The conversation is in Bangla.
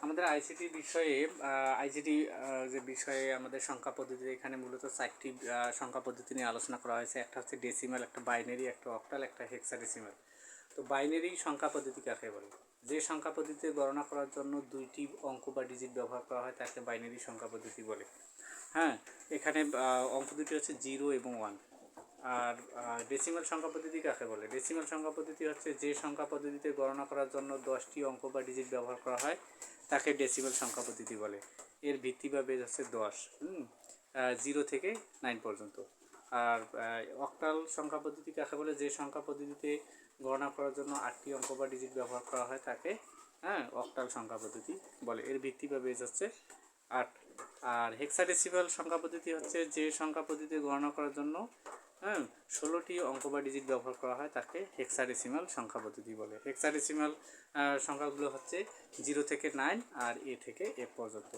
আমাদের আইসিটি বিষয়ে আইসিটি যে বিষয়ে আমাদের সংখ্যা পদ্ধতি, এখানে মূলত 4টি সংখ্যা পদ্ধতি নিয়ে আলোচনা করা হয়েছে। একটা হচ্ছে ডেসিমাল, একটা বাইনারি, একটা অক্টাল, একটা হেক্সাডেসিমাল। তো বাইনারি সংখ্যা পদ্ধতি কাকে বলে? যে সংখ্যা পদ্ধতিতে গণনা করার জন্য 2টি অঙ্ক বা ডিজিট ব্যবহার করা হয় তাকে বাইনারি সংখ্যা পদ্ধতি বলে। হ্যাঁ, এখানে অঙ্ক দুটি হচ্ছে 0 এবং 1। আর ডেসিমাল সংখ্যা পদ্ধতি কাকে বলে? ডেসিমাল সংখ্যা পদ্ধতি হচ্ছে যে সংখ্যা পদ্ধতিতে গণনা করার জন্য 10টি অঙ্ক বা ডিজিট ব্যবহার করা হয় তাকে ডেসিমাল সংখ্যা পদ্ধতি বলে। এর ভিত্তি বা বেজ হচ্ছে 10, 0 থেকে 9 পর্যন্ত। আর অক্টাল সংখ্যা পদ্ধতি কাকে বলে? যে সংখ্যা পদ্ধতিতে গণনা করার জন্য 8টি অঙ্ক বা ডিজিট ব্যবহার করা হয় তাকে অক্টাল সংখ্যা পদ্ধতি বলে। এর ভিত্তি বা বেজ হচ্ছে 8। আর হেক্সাডেসিমাল সংখ্যা পদ্ধতি হচ্ছে যে সংখ্যা পদ্ধতি গণনা করার জন্য 16টি অঙ্ক বা ডিজিট ব্যবহার করা হয় তাকে হেক্সাডেসিমাল সংখ্যা পদ্ধতি বলে। হেক্সাডেসিমাল সংখ্যাগুলো হচ্ছে 0 থেকে 9 আর A থেকে F পর্যন্ত।